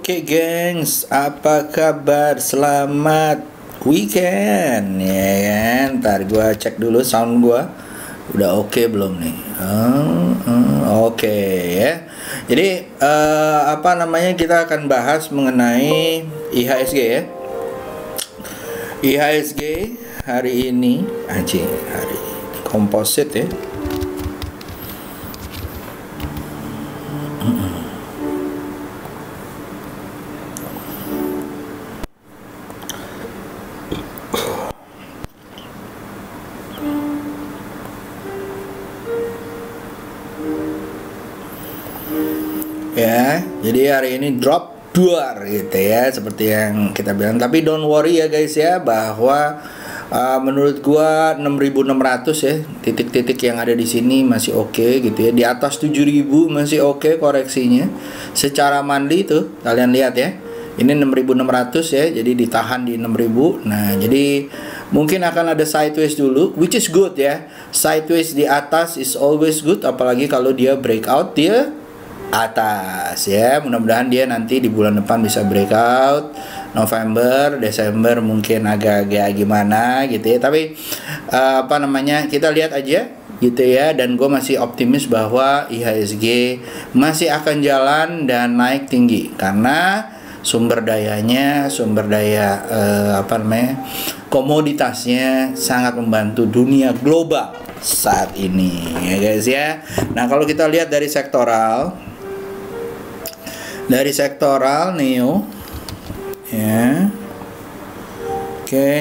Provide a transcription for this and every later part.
Oke gengs, apa kabar? Selamat weekend ya kan? Ntar gua cek dulu sound gua udah oke belum nih. Oke ya. Jadi apa namanya, kita akan bahas mengenai IHSG ya. IHSG hari ini hari komposit ya. Ya, jadi hari ini drop duar gitu ya, seperti yang kita bilang. Tapi don't worry ya guys ya, bahwa menurut gua 6.600 ya, titik-titik yang ada di sini masih oke gitu ya. Di atas 7.000 masih oke koreksinya. Secara monthly tuh kalian lihat ya. Ini 6.600 ya, jadi ditahan di 6.000. Nah, jadi mungkin akan ada sideways dulu, which is good ya. Sideways di atas is always good, apalagi kalau dia breakout dia atas ya. Mudah-mudahan dia nanti di bulan depan bisa breakout. November, Desember mungkin agak-agak gimana gitu ya. Tapi apa namanya, kita lihat aja gitu ya. Dan gue masih optimis bahwa IHSG masih akan jalan dan naik tinggi karena sumber dayanya, apa namanya, komoditasnya sangat membantu dunia global saat ini ya guys ya. Nah, kalau kita lihat dari sektoral, Neo ya, oke.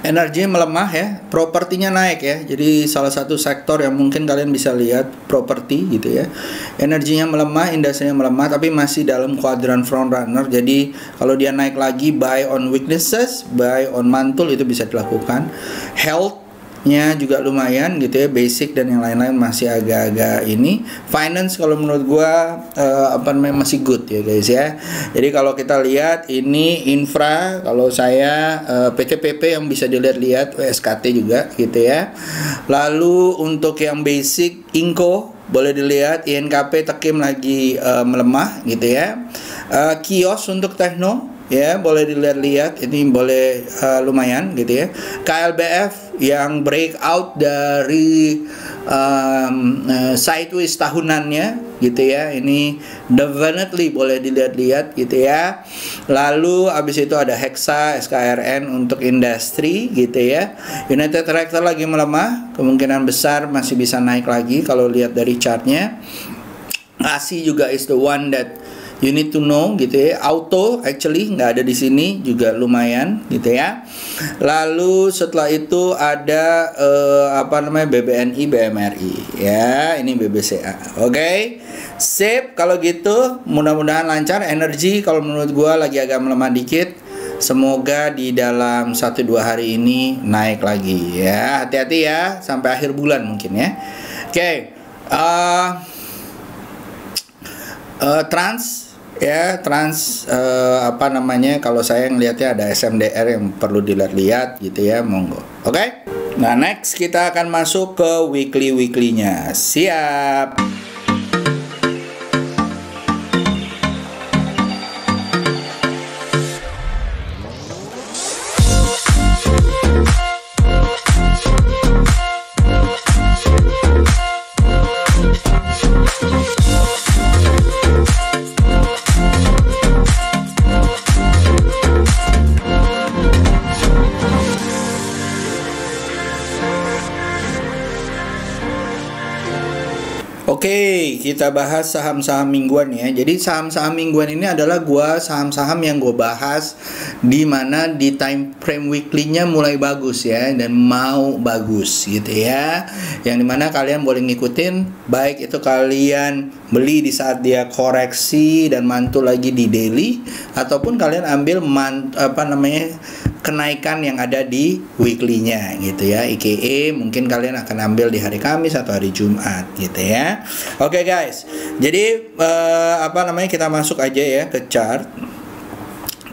Energi melemah ya, propertinya naik ya. Jadi salah satu sektor yang mungkin kalian bisa lihat properti gitu ya. Energinya melemah, industrinya melemah, tapi masih dalam kuadran front runner. Jadi kalau dia naik lagi, buy on weaknesses, buy on mantul, itu bisa dilakukan. Health-nya juga lumayan gitu ya, basic dan yang lain-lain masih agak-agak ini. Finance kalau menurut gua apa namanya, masih good ya guys ya. Jadi kalau kita lihat ini infra, kalau saya PTPP yang bisa dilihat-lihat, SKT juga gitu ya. Lalu untuk yang basic Inco boleh dilihat, INKP Tekim lagi melemah gitu ya. Kios untuk Tekno ya, boleh dilihat-lihat, ini boleh lumayan gitu ya. KLBF yang breakout dari sideways tahunannya gitu ya, ini definitely boleh dilihat-lihat gitu ya. Lalu abis itu ada Hexa, SKRN untuk industri gitu ya. United Tractor lagi melemah, kemungkinan besar masih bisa naik lagi kalau lihat dari chartnya. ASI juga is the one that you need to know gitu ya. Auto actually nggak ada di sini, juga lumayan gitu ya. Lalu setelah itu ada apa namanya, BBNI, BMRI ya, ini BBCA. Oke. Sip, kalau gitu mudah-mudahan lancar. Energi kalau menurut gua lagi agak melemah dikit. Semoga di dalam 1-2 hari ini naik lagi ya. Hati-hati ya sampai akhir bulan mungkin ya. Oke. Trans ya, apa namanya, kalau saya ngelihatnya ada SMDR yang perlu dilihat-lihat gitu ya, monggo. Oke. Nah, next kita akan masuk ke weekly-nya. Siap. Oke, kita bahas saham-saham mingguan ya. Jadi saham-saham mingguan ini adalah saham-saham yang gue bahas di mana di time frame weekly-nya mulai bagus ya, dan mau bagus gitu ya. Yang dimana kalian boleh ngikutin, baik itu kalian beli di saat dia koreksi dan mantul lagi di daily, ataupun kalian ambil apa namanya, kenaikan yang ada di weekly-nya gitu ya. IKE mungkin kalian akan ambil di hari Kamis atau hari Jumat gitu ya. Oke guys, jadi apa namanya, kita masuk aja ya ke chart.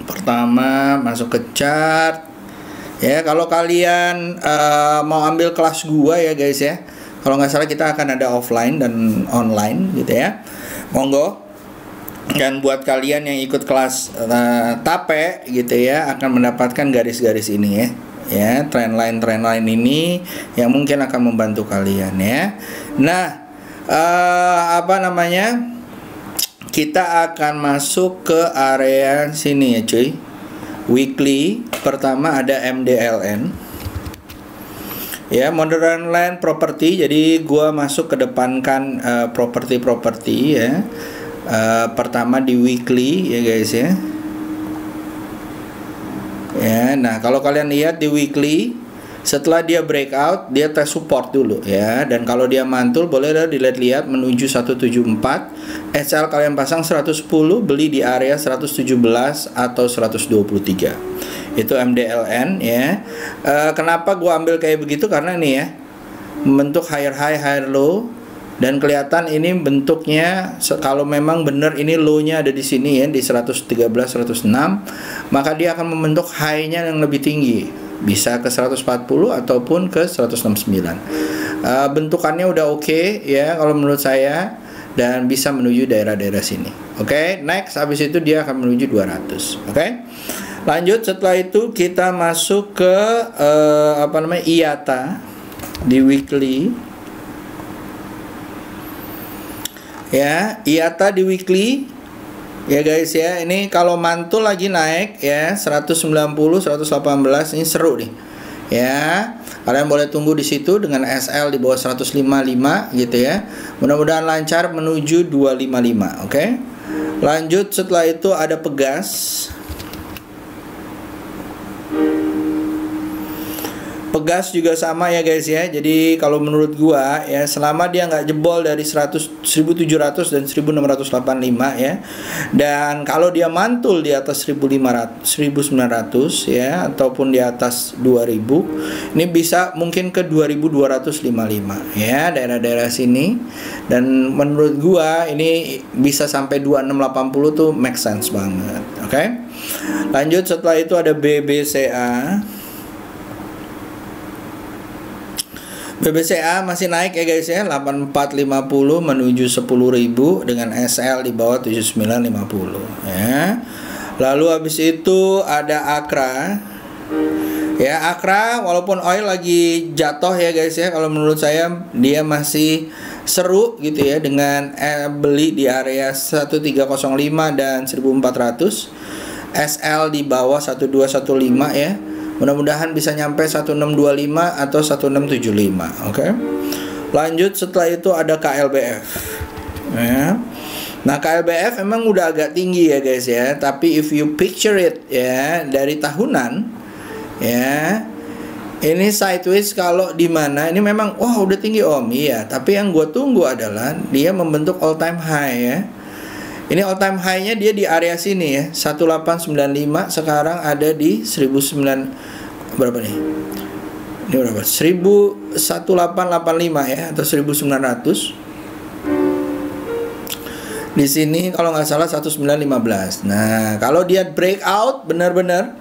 Pertama masuk ke chart. Ya, kalau kalian mau ambil kelas gua ya guys ya, kalau nggak salah kita akan ada offline dan online gitu ya, monggo. Dan buat kalian yang ikut kelas tape gitu ya, akan mendapatkan garis-garis ini ya, trendline ini yang mungkin akan membantu kalian ya. Nah, apa namanya, kita akan masuk ke area sini ya cuy. Weekly pertama ada MDLN ya, Modern Land Property. Jadi gua masuk ke depankan properti ya. Pertama di weekly ya guys ya. Ya, nah kalau kalian lihat di weekly, setelah dia breakout, dia tes support dulu ya. Dan kalau dia mantul, boleh dilihat menuju 174. SL kalian pasang 110, beli di area 117 atau 123. Itu MDLN ya. Kenapa gua ambil kayak begitu? Karena nih ya, membentuk higher high, higher low. Dan kelihatan ini bentuknya, kalau memang benar ini low-nya ada di sini ya, di 113, 106, maka dia akan membentuk high-nya yang lebih tinggi, bisa ke 140 ataupun ke 169. Bentukannya udah oke ya kalau menurut saya, dan bisa menuju daerah-daerah sini. Oke, next habis itu dia akan menuju 200. Oke. Lanjut, setelah itu kita masuk ke apa namanya, IATA di weekly. Ya, IATA di weekly ya guys ya. Ini kalau mantul lagi naik ya, 190, 118, ini seru nih. Ya, kalian boleh tunggu di situ dengan SL di bawah 155 gitu ya. Mudah-mudahan lancar menuju 255, oke? Lanjut, setelah itu ada Pegas. Pegas juga sama ya guys ya. Jadi kalau menurut gua ya, selama dia nggak jebol dari 1700 dan 1685 ya, dan kalau dia mantul di atas 1500, 1900 ya, ataupun di atas 2000, ini bisa mungkin ke 2255 ya, daerah-daerah sini. Dan menurut gua ini bisa sampai 2680 tuh make sense banget. Oke. Lanjut, setelah itu ada BBCA. BBCA masih naik ya guys ya, 8450 menuju 10.000 dengan SL di bawah 7950 ya. Lalu habis itu ada Akra. Ya, Akra walaupun oil lagi jatuh ya guys ya, kalau menurut saya dia masih seru gitu ya, dengan beli di area 1305 dan 1400, SL di bawah 1215 ya. Mudah-mudahan bisa nyampe 1625 atau 1675. Oke. Lanjut, setelah itu ada KLBF ya. Nah, KLBF emang udah agak tinggi ya guys ya, tapi if you picture it ya, dari tahunan ya, ini sideways. Kalau di mana ini memang wah udah tinggi om, iya, tapi yang gue tunggu adalah dia membentuk all time high ya. Ini all time high-nya dia di area sini ya, 1895, sekarang ada di 1900 berapa nih? Ini berapa? 1885 ya, atau 1900. Di sini kalau nggak salah 1915. Nah, kalau dia breakout benar-benar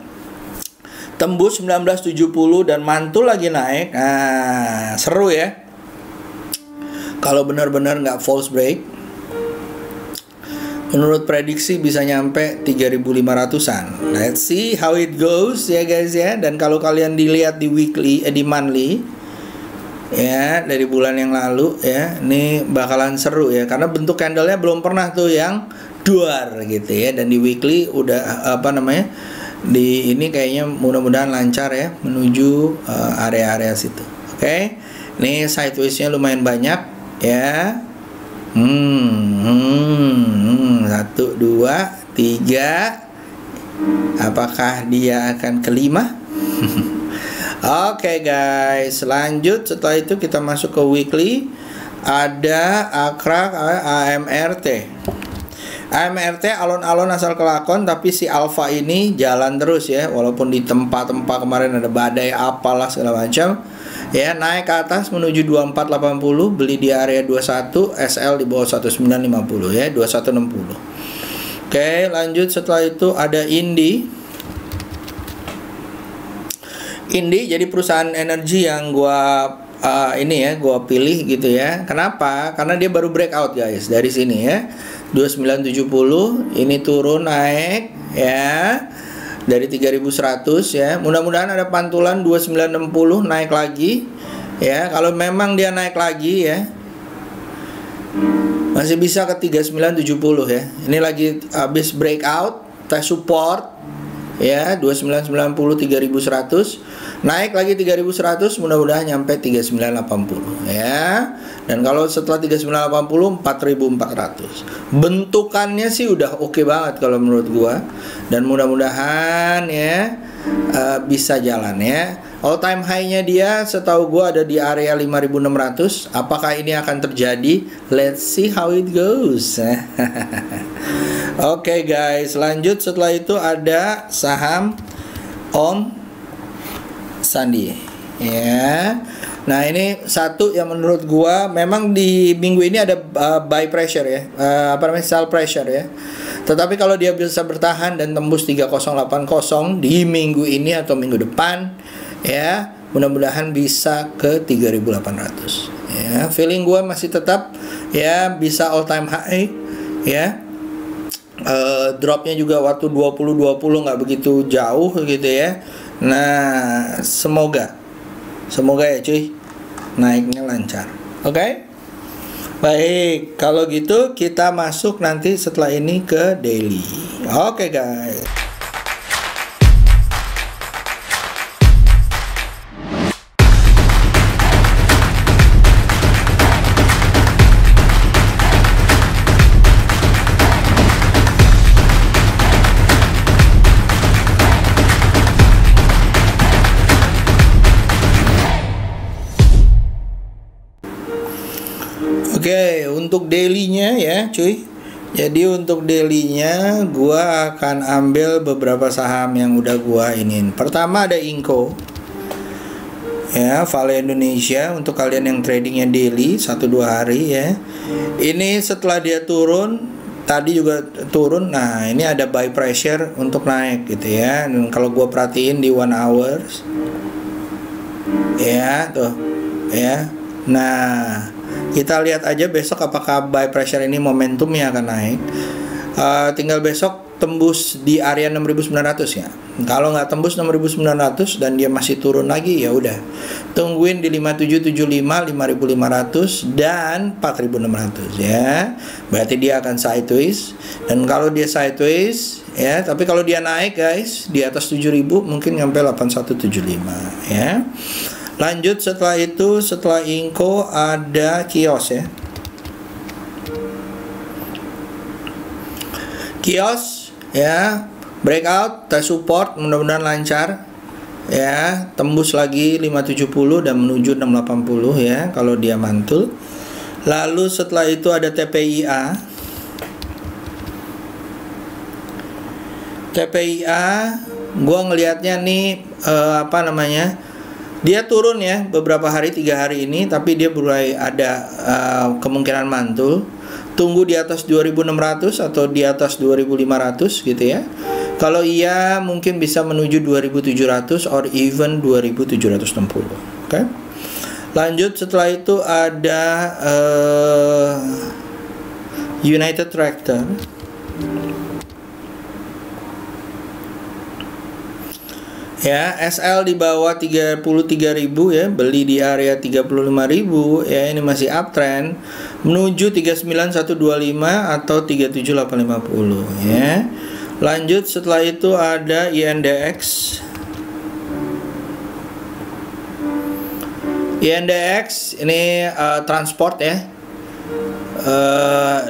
tembus 1970 dan mantul lagi naik, nah seru ya. Kalau benar-benar nggak false break, menurut prediksi bisa nyampe 3.500-an. Let's see how it goes ya guys ya. Dan kalau kalian dilihat di weekly, di monthly ya, dari bulan yang lalu ya, ini bakalan seru ya, karena bentuk candlenya belum pernah tuh yang duar gitu ya. Dan di weekly udah apa namanya, di ini kayaknya mudah-mudahan lancar ya menuju area-area situ. Oke. Ini sideways-nya lumayan banyak ya. 1, 2, 3. Apakah dia akan kelima? Oke guys, lanjut. Setelah itu kita masuk ke weekly. Ada Akra, AMRT. AMRT alon-alon asal kelakon, tapi si Alpha ini jalan terus ya, walaupun di tempat-tempat kemarin ada badai apalah segala macam. Ya, naik ke atas menuju 2480, beli di area 21, SL di bawah 1950 ya, 2160. Oke, lanjut. Setelah itu ada Indi. Indi jadi perusahaan energi yang gua gua pilih gitu ya. Kenapa? Karena dia baru breakout guys dari sini ya. 2970 ini turun naik ya dari 3100 ya. Mudah-mudahan ada pantulan 2960 naik lagi ya. Kalau memang dia naik lagi ya, masih bisa ke 3970 ya. Ini lagi habis breakout, tes support ya, 2990 3100. Naik lagi 3100, mudah-mudahan nyampe 3980 ya. Dan kalau setelah 3980 4400. Bentukannya sih udah oke banget kalau menurut gua, dan mudah-mudahan ya bisa jalan ya. All time high-nya dia setahu gua ada di area 5600. Apakah ini akan terjadi? Let's see how it goes. Oke guys, lanjut setelah itu ada saham Om Sandi ya. Nah, ini satu yang menurut gua memang di minggu ini ada buy pressure ya, sell pressure ya. Tetapi kalau dia bisa bertahan dan tembus 3080 di minggu ini atau minggu depan ya, mudah-mudahan bisa ke 3800 ya. Feeling gua masih tetap ya bisa all time high ya. Dropnya juga waktu 2020 nggak begitu jauh gitu ya. Nah, semoga ya cuy, naiknya lancar. Oke? Baik, kalau gitu kita masuk nanti setelah ini ke daily. Oke guys. Oke, untuk daily-nya ya cuy. Jadi untuk daily-nya gua akan ambil beberapa saham yang udah gua iniin. Pertama ada Inco ya, Vale Indonesia. Untuk kalian yang tradingnya daily 1-2 hari ya, ini setelah dia turun, tadi juga turun. Nah, ini ada buy pressure untuk naik gitu ya. Dan kalau gua perhatiin di 1 hours ya tuh ya. Nah, kita lihat aja besok apakah buy pressure ini momentumnya akan naik. Tinggal besok tembus di area 6.900 ya. Kalau nggak tembus 6.900 dan dia masih turun lagi, ya udah tungguin di 5775, 5.500 dan 4.600 ya. Berarti dia akan sideways. Dan kalau dia sideways ya, tapi kalau dia naik guys di atas 7.000 mungkin nyampe 8175 ya. Lanjut setelah itu, setelah Inco ada Kios ya. Kios ya, breakout, test support, mudah-mudahan lancar ya, tembus lagi 570 dan menuju 680 ya kalau dia mantul. Lalu setelah itu ada TPIA. TPIA gua ngelihatnya nih dia turun ya beberapa hari, 3 hari ini, tapi dia mulai ada kemungkinan mantul. Tunggu di atas 2600 atau di atas 2500 gitu ya. Kalau iya mungkin bisa menuju 2700 or even 2760. Oke. Lanjut setelah itu ada United Tractor. Ya, SL di bawah 33.000 ya, beli di area 35.000 ya, ini masih uptrend menuju 39125 atau 37850 ya. Lanjut setelah itu ada INDX. INDX ini transport ya.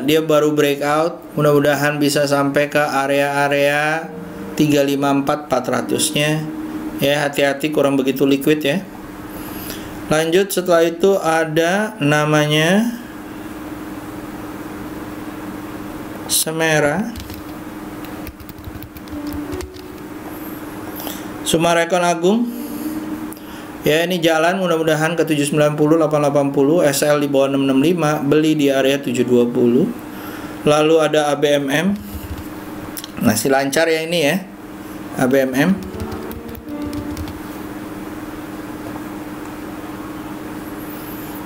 Dia baru breakout, mudah-mudahan bisa sampai ke area-area 354-400-nya. Ya, hati-hati kurang begitu liquid ya. Lanjut setelah itu ada namanya Semera. Sumarekon Agung. Ya, ini jalan mudah-mudahan ke 790, 880, SL di bawah 665, beli di area 720. Lalu ada ABMM. Masih lancar ya ini ya. ABMM.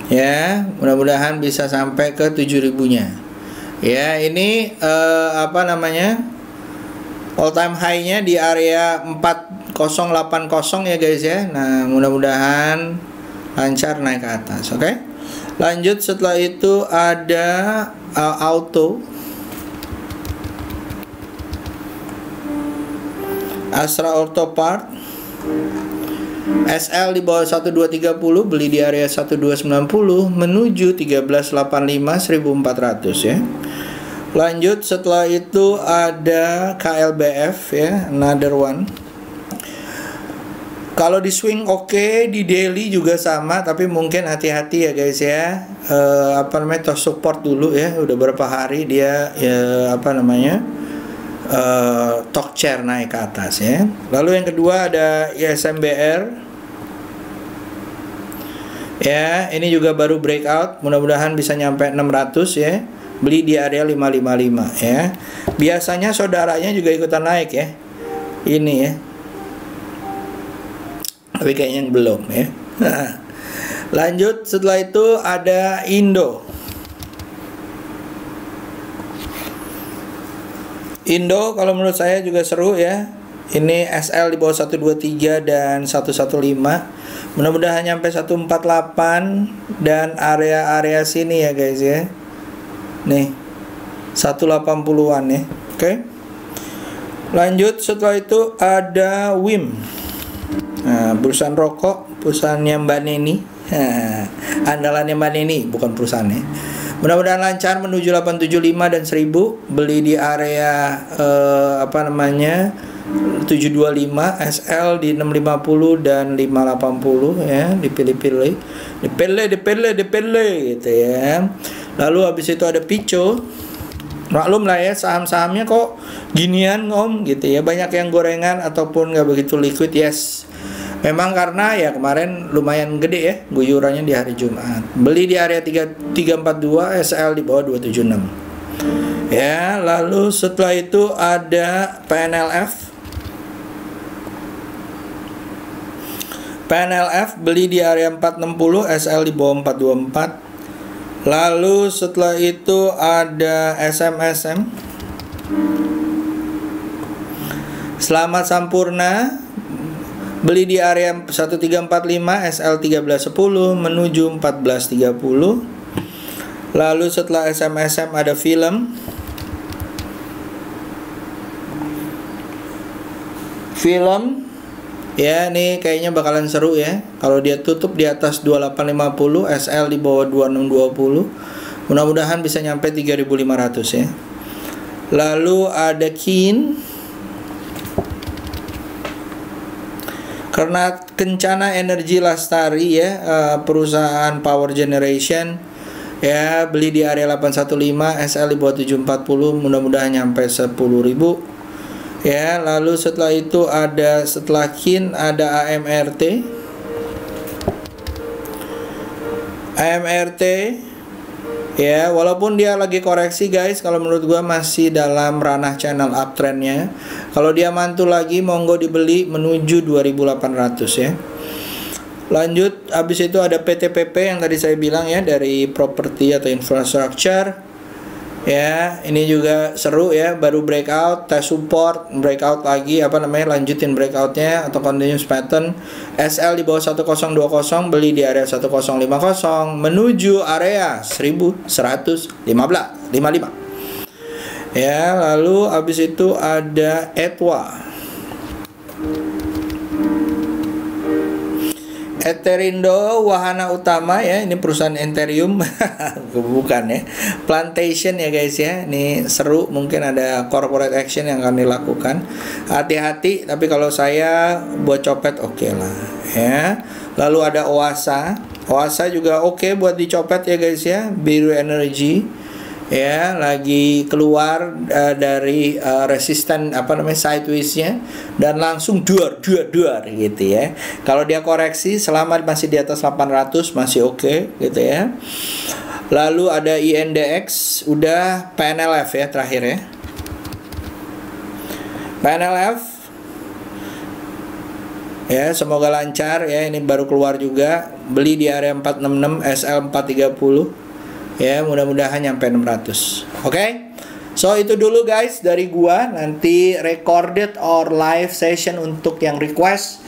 Ya, mudah-mudahan bisa sampai ke 7.000-nya. Ya, ini apa namanya? All time high-nya di area 4080 ya guys ya. Nah, mudah-mudahan lancar naik ke atas, oke? Lanjut, setelah itu ada auto Astra Auto Part SL di bawah 1230, beli di area 1290 menuju 1385 1400 ya. Lanjut, setelah itu ada KLBF ya, another one. Kalau di swing oke, di daily juga sama, tapi mungkin hati-hati ya guys ya. Apa namanya, tos support dulu ya. Udah berapa hari dia apa namanya, talk chair naik ke atas ya. Lalu yang kedua ada ISMBR ya, ini juga baru breakout, mudah-mudahan bisa nyampe 600 ya. Beli di area 555 ya. Biasanya saudaranya juga ikutan naik ya, ini ya, tapi kayaknya belum ya. Lanjut, setelah itu ada Indo kalau menurut saya juga seru ya. Ini SL di bawah 123 dan 115. Mudah-mudahan nyampe 148 dan area-area sini ya guys ya. Nih 180-an ya. Oke. Lanjut, setelah itu ada WIM. Nah, perusahaan rokok, perusahaannya Mbak Neni. Andalannya Mbak Neni, bukan perusahaannya. Mudah-mudahan lancar menuju 875 dan 1000, beli di area apa namanya, 725, SL di 650 dan 580 ya, dipilih gitu ya. Lalu habis itu ada Pico. Maklum lah ya, saham-sahamnya kok ginian om gitu ya, banyak yang gorengan ataupun nggak begitu liquid. Yes, memang karena ya kemarin lumayan gede ya guyurannya di hari Jumat. Beli di area 342, SL di bawah 276 ya. Lalu setelah itu ada PNLF, beli di area 460, SL di bawah 424. Lalu setelah itu ada SMSM, Selamat Sampurna, beli di area 1345, SL 1310 menuju 1430. Lalu setelah SMSM ada film ya, nih kayaknya bakalan seru ya. Kalau dia tutup di atas 2850, SL di bawah 2620, mudah-mudahan bisa nyampe 3500 ya. Lalu ada Kin, karena Kencana Energi Lestari ya, perusahaan power generation ya, beli di area 815, SL di bawah 740, mudah-mudahan nyampe 10.000 ya. Lalu setelah itu ada, setelah Kin ada AMRT ya, walaupun dia lagi koreksi guys, kalau menurut gua masih dalam ranah channel uptrendnya. Kalau dia mantul lagi monggo dibeli menuju 2800 ya. Lanjut, habis itu ada PTPP yang tadi saya bilang ya, dari properti atau infrastructure ya. Ini juga seru ya, baru breakout, test support, breakout lagi, apa namanya, lanjutin breakoutnya atau continuous pattern. SL di bawah 1020, beli di area 1050 menuju area 1155 ya. Lalu habis itu ada Eterindo Wahana Utama ya, ini perusahaan Enterium bukan ya, Plantation ya guys ya. Ini seru, mungkin ada corporate action yang akan dilakukan. Hati-hati, tapi kalau saya buat copet oke lah ya. Lalu ada Oasa juga oke buat dicopet ya guys ya. Biru Energy ya, lagi keluar dari resisten apa namanya, sideways-nya, dan langsung duar gitu ya. Kalau dia koreksi selama masih di atas 800 masih oke gitu ya. Lalu ada INDX, udah PNLF ya terakhir ya. PNLF Ya, semoga lancar ya. Ini baru keluar juga. Beli di area 466, SL 430. Ya, mudah-mudahan nyampe 600. Oke. So itu dulu guys dari gua. Nanti recorded or live session untuk yang request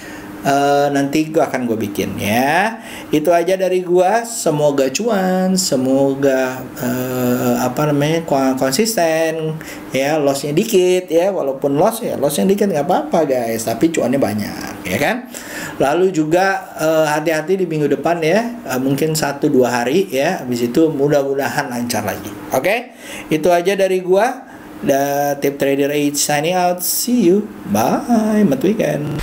nanti gua akan bikin ya. Itu aja dari gua. Semoga cuan, semoga konsisten ya, lossnya dikit ya, walaupun lossnya dikit nggak apa-apa guys, tapi cuannya banyak ya kan. Lalu juga hati-hati di minggu depan ya, mungkin 1-2 hari ya, habis itu mudah-mudahan lancar lagi. Oke, itu aja dari gua. The Tip Trader 8 signing out. See you. Bye. Selamat weekend.